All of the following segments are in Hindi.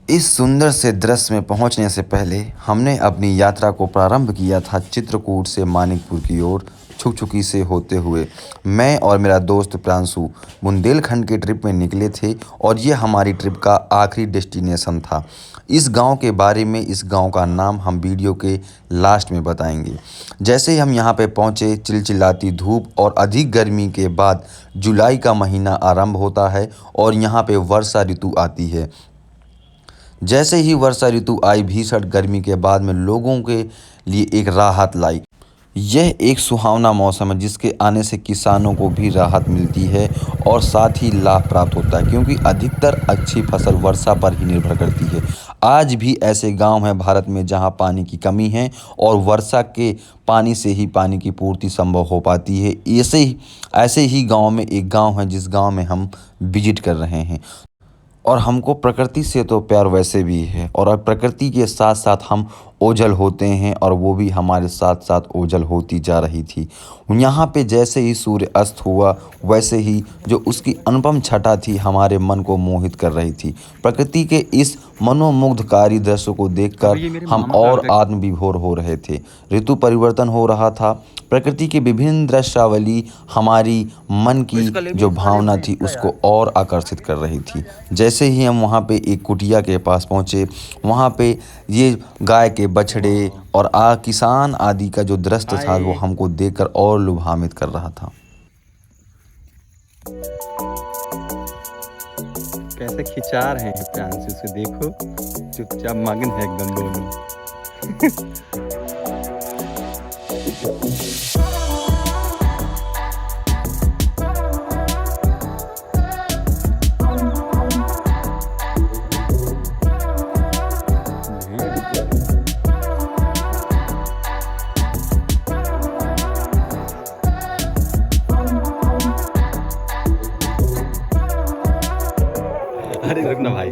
इस सुंदर से दृश्य में पहुंचने से पहले हमने अपनी यात्रा को प्रारंभ किया था चित्रकूट से मानिकपुर की ओर छुकछुकी से होते हुए। मैं और मेरा दोस्त प्रांशु बुंदेलखंड के ट्रिप में निकले थे और ये हमारी ट्रिप का आखिरी डेस्टिनेशन था। इस गांव के बारे में, इस गांव का नाम हम वीडियो के लास्ट में बताएंगे। जैसे ही हम यहाँ पे पहुँचे, चिलचिलाती धूप और अधिक गर्मी के बाद जुलाई का महीना आरंभ होता है और यहाँ पे वर्षा ऋतु आती है। जैसे ही वर्षा ऋतु आई, भीषण गर्मी के बाद में लोगों के लिए एक राहत लाई। यह एक सुहावना मौसम है जिसके आने से किसानों को भी राहत मिलती है और साथ ही लाभ प्राप्त होता है, क्योंकि अधिकतर अच्छी फसल वर्षा पर ही निर्भर करती है। आज भी ऐसे गांव हैं भारत में जहां पानी की कमी है और वर्षा के पानी से ही पानी की पूर्ति संभव हो पाती है। ऐसे ही गांव में एक गांव है जिस गांव में हम विजिट कर रहे हैं। और हमको प्रकृति से तो प्यार वैसे भी है, और अब प्रकृति के साथ साथ हम ओझल होते हैं और वो भी हमारे साथ साथ ओझल होती जा रही थी। यहाँ पे जैसे ही सूर्य अस्त हुआ, वैसे ही जो उसकी अनुपम छटा थी हमारे मन को मोहित कर रही थी। प्रकृति के इस मनोमुग्धकारी दृश्य को देखकर हम और आत्मविभोर हो रहे थे। ऋतु परिवर्तन हो रहा था। प्रकृति की विभिन्न दृश्यावली हमारी मन की जो भावना थी उसको और आकर्षित कर रही थी। जैसे ही हम वहाँ पे एक कुटिया के पास पहुँचे, वहाँ पे ये गाय के बछड़े और किसान आदि का जो दृश्य था वो हमको देखकर और लुभावित कर रहा था। कैसे खिंचा रहे हैं प्यांसे से, देखो चुपचाप मगन है एकदम दोनों। अरे रुक ना भाई।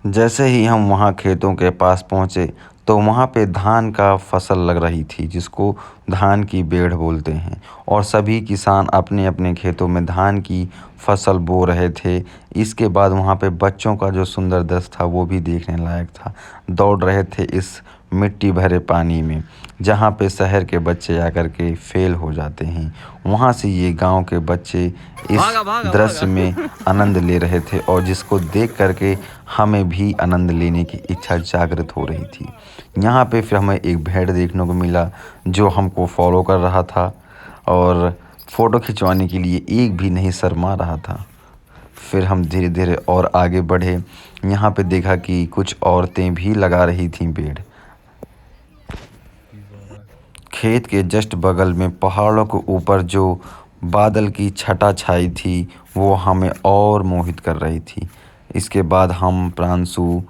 जैसे ही हम वहाँ खेतों के पास पहुँचे तो वहाँ पे धान का फसल लग रही थी जिसको धान की बेड़ बोलते हैं, और सभी किसान अपने अपने खेतों में धान की फसल बो रहे थे। इसके बाद वहाँ पे बच्चों का जो सुंदर दृश्य था वो भी देखने लायक था। दौड़ रहे थे इस मिट्टी भरे पानी में जहाँ पे शहर के बच्चे आकर के फेल हो जाते हैं। वहाँ से ये गांव के बच्चे इस दृश्य में आनंद ले रहे थे और जिसको देख करके हमें भी आनंद लेने की इच्छा जागृत हो रही थी। यहाँ पे फिर हमें एक भेड़ देखने को मिला जो हमको फॉलो कर रहा था और फ़ोटो खिंचवाने के लिए एक भी नहीं शर्मा रहा था। फिर हम धीरे धीरे और आगे बढ़े। यहाँ पे देखा कि कुछ औरतें भी लगा रही थीं पेड़। खेत के जस्ट बगल में पहाड़ों के ऊपर जो बादल की छटा छाई थी वो हमें और मोहित कर रही थी। इसके बाद हम प्रांशु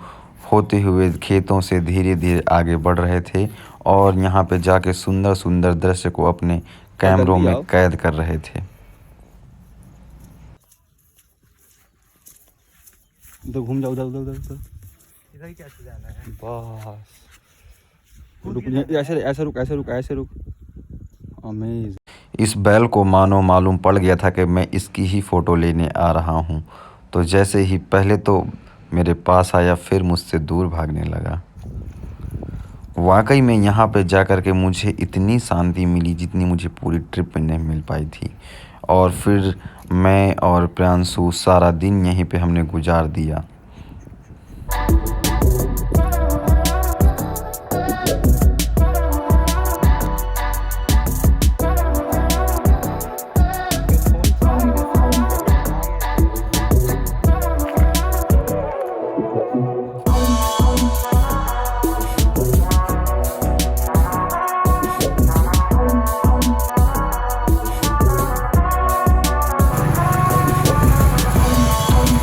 होते हुए खेतों से धीरे धीरे आगे बढ़ रहे थे और यहाँ पे जाके सुंदर सुंदर दृश्य को अपने कैमरों में कैद कर रहे थे। तो घूम जाओ उधर उधर उधर इधर क्या जाना है बस। रुक, ऐसे रुक। अमेजिंग। इस बैल को मालूम पड़ गया था कि मैं इसकी ही फ़ोटो लेने आ रहा हूँ, तो जैसे ही पहले तो मेरे पास आया फिर मुझसे दूर भागने लगा। वाकई में यहाँ पे जाकर के मुझे इतनी शांति मिली जितनी मुझे पूरी ट्रिप में नहीं मिल पाई थी। और फिर मैं और प्रियांशु सारा दिन यहीं पे हमने गुजार दिया।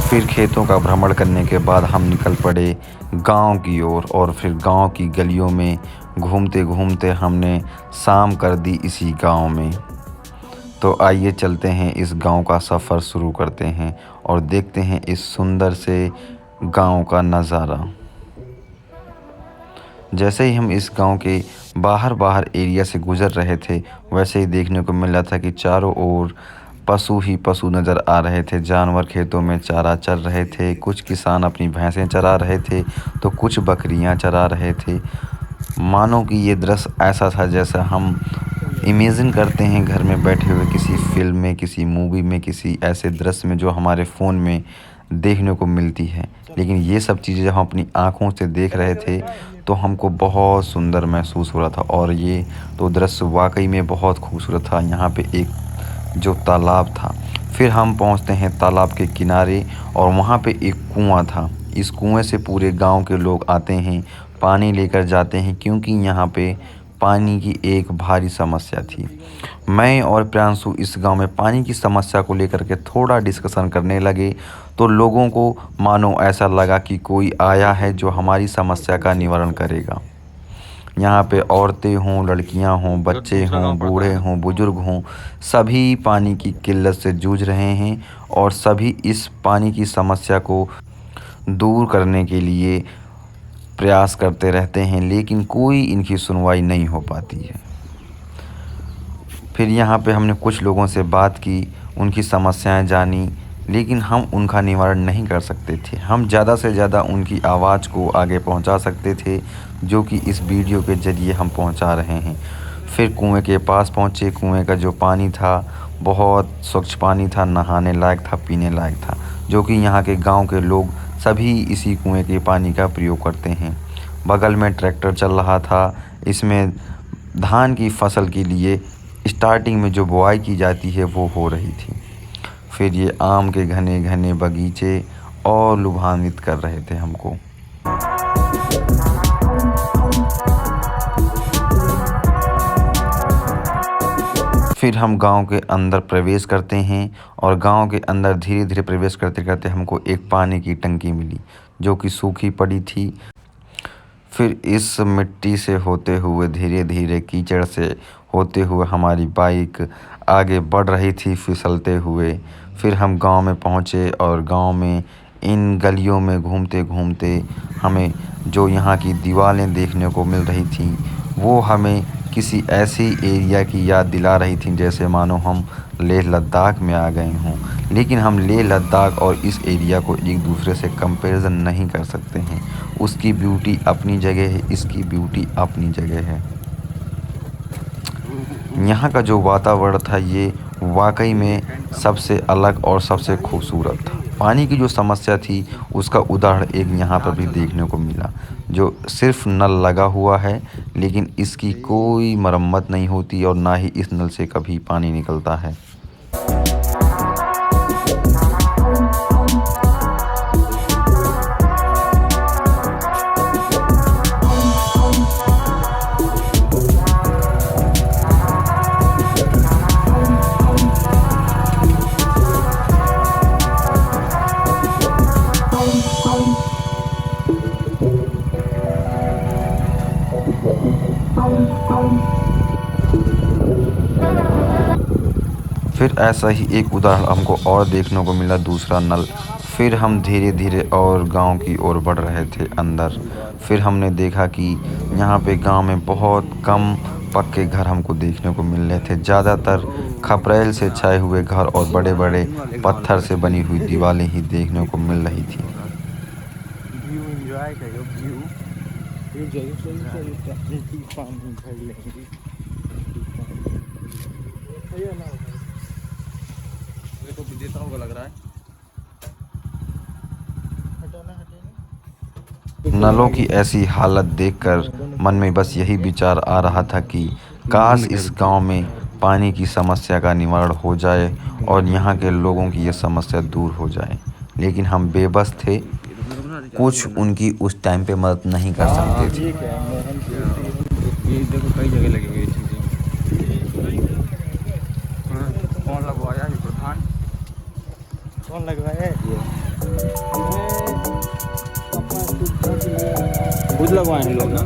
फिर खेतों का भ्रमण करने के बाद हम निकल पड़े गांव की ओर और फिर गांव की गलियों में घूमते घूमते हमने शाम कर दी इसी गांव में। तो आइए चलते हैं, इस गांव का सफ़र शुरू करते हैं और देखते हैं इस सुंदर से गांव का नज़ारा। जैसे ही हम इस गांव के बाहर एरिया से गुजर रहे थे, वैसे ही देखने को मिल रहा था कि चारों ओर पशु ही पशु नज़र आ रहे थे। जानवर खेतों में चारा चर रहे थे, कुछ किसान अपनी भैंसें चरा रहे थे तो कुछ बकरियां चरा रहे थे। मानो कि ये दृश्य ऐसा था जैसा हम इमेजिन करते हैं घर में बैठे हुए किसी फिल्म में, किसी मूवी में, किसी ऐसे दृश्य में जो हमारे फ़ोन में देखने को मिलती है। लेकिन ये सब चीज़ें जब हम अपनी आँखों से देख रहे थे तो हमको बहुत सुंदर महसूस हो रहा था, और ये तो दृश्य वाकई में बहुत खूबसूरत था। यहाँ पे एक जो तालाब था, फिर हम पहुँचते हैं तालाब के किनारे, और वहाँ पे एक कुआँ था। इस कुएँ से पूरे गांव के लोग आते हैं, पानी लेकर जाते हैं, क्योंकि यहाँ पे पानी की एक भारी समस्या थी। मैं और प्रियांशु इस गांव में पानी की समस्या को लेकर के थोड़ा डिस्कशन करने लगे, तो लोगों को मानो ऐसा लगा कि कोई आया है जो हमारी समस्या का निवारण करेगा। यहाँ पे औरतें हों, लड़कियाँ हों, बच्चे हों, बूढ़े हों, बुजुर्ग हों, सभी पानी की किल्लत से जूझ रहे हैं, और सभी इस पानी की समस्या को दूर करने के लिए प्रयास करते रहते हैं, लेकिन कोई इनकी सुनवाई नहीं हो पाती है। फिर यहाँ पे हमने कुछ लोगों से बात की, उनकी समस्याएं जानी, लेकिन हम उनका निवारण नहीं कर सकते थे। हम ज़्यादा से ज़्यादा उनकी आवाज़ को आगे पहुँचा सकते थे, जो कि इस वीडियो के ज़रिए हम पहुँचा रहे हैं। फिर कुएं के पास पहुँचे। कुएं का जो पानी था बहुत स्वच्छ पानी था, नहाने लायक था, पीने लायक था, जो कि यहाँ के गांव के लोग सभी इसी कुएं के पानी का प्रयोग करते हैं। बगल में ट्रैक्टर चल रहा था। इसमें धान की फसल के लिए स्टार्टिंग में जो बुआई की जाती है वो हो रही थी। फिर ये आम के घने घने बगीचे और लुभान्वित कर रहे थे हमको। फिर हम गांव के अंदर प्रवेश करते हैं, और गांव के अंदर धीरे धीरे प्रवेश करते करते हमको एक पानी की टंकी मिली, जो कि सूखी पड़ी थी। फिर इस मिट्टी से होते हुए, धीरे धीरे कीचड़ से होते हुए हमारी बाइक आगे बढ़ रही थी फिसलते हुए। फिर हम गांव में पहुंचे, और गांव में इन गलियों में घूमते घूमते हमें जो यहाँ की दीवारें देखने को मिल रही थी, वो हमें किसी ऐसी एरिया की याद दिला रही थी जैसे मानो हम लेह लद्दाख में आ गए हों। लेकिन हम लेह लद्दाख और इस एरिया को एक दूसरे से कंपैरिजन नहीं कर सकते हैं। उसकी ब्यूटी अपनी जगह है, इसकी ब्यूटी अपनी जगह है। यहाँ का जो वातावरण था ये वाकई में सबसे अलग और सबसे खूबसूरत था। पानी की जो समस्या थी उसका उदाहरण एक यहाँ पर भी देखने को मिला, जो सिर्फ नल लगा हुआ है, लेकिन इसकी कोई मरम्मत नहीं होती, और ना ही इस नल से कभी पानी निकलता है। फिर ऐसा ही एक उदाहरण हमको और देखने को मिला, दूसरा नल। फिर हम धीरे धीरे और गांव की ओर बढ़ रहे थे अंदर। फिर हमने देखा कि यहाँ पे गांव में बहुत कम पक्के घर हमको देखने को मिल रहे थे। ज़्यादातर खपरेल से छाए हुए घर और बड़े बड़े पत्थर से बनी हुई दीवारें ही देखने को मिल रही थी। लग रहा है नलों की ऐसी हालत देखकर मन में बस यही विचार आ रहा था कि काश इस गांव में पानी की समस्या का निवारण हो जाए और यहाँ के लोगों की ये समस्या दूर हो जाए। लेकिन हम बेबस थे, कुछ उनकी उस टाइम पे मदद नहीं कर सकते थे। ये देखो कई जगह लगी हुई चीज़ें। कौन लगवाया ये प्रधान? कौन लगवाया ये? खुद लगवाए हैं लोग ना।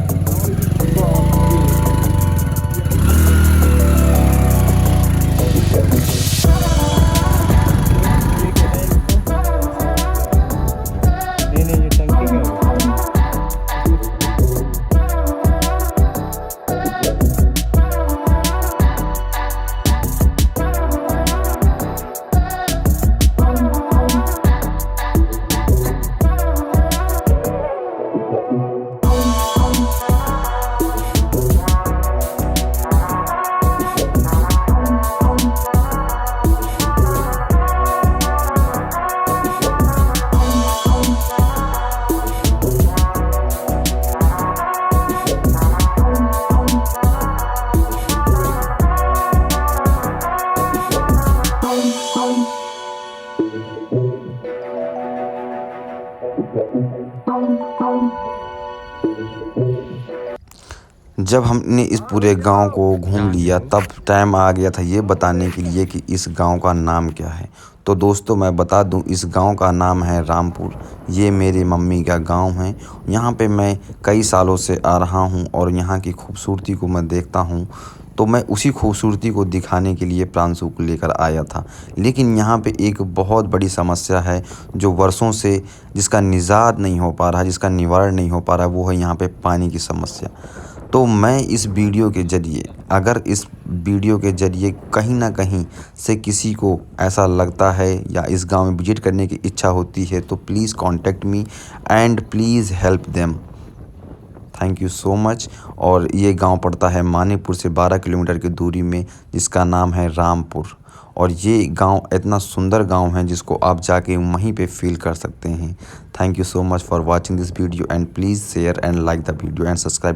जब हमने इस पूरे गांव को घूम लिया तब टाइम आ गया था ये बताने के लिए कि इस गांव का नाम क्या है। तो दोस्तों मैं बता दूं, इस गांव का नाम है रामपुर। ये मेरी मम्मी का गांव है। यहाँ पे मैं कई सालों से आ रहा हूँ और यहाँ की खूबसूरती को मैं देखता हूँ। तो मैं उसी खूबसूरती को दिखाने के लिए प्रांशु को लेकर आया था। लेकिन यहाँ पे एक बहुत बड़ी समस्या है जो वर्षों से जिसका निजात नहीं हो पा रहा, जिसका निवारण नहीं हो पा रहा, वो है यहाँ पे पानी की समस्या। तो मैं इस वीडियो के ज़रिए, अगर इस वीडियो के ज़रिए कहीं ना कहीं से किसी को ऐसा लगता है या इस गांव में विजिट करने की इच्छा होती है तो please contact me and please help them. Thank you so much. और ये गांव पड़ता है मानीपुर से 12 किलोमीटर की दूरी में, जिसका नाम है रामपुर। और ये गांव इतना सुंदर गांव है जिसको आप जाके वहीं पे फील कर सकते हैं। Thank you so much for watching this video and please share and like the video and subscribe.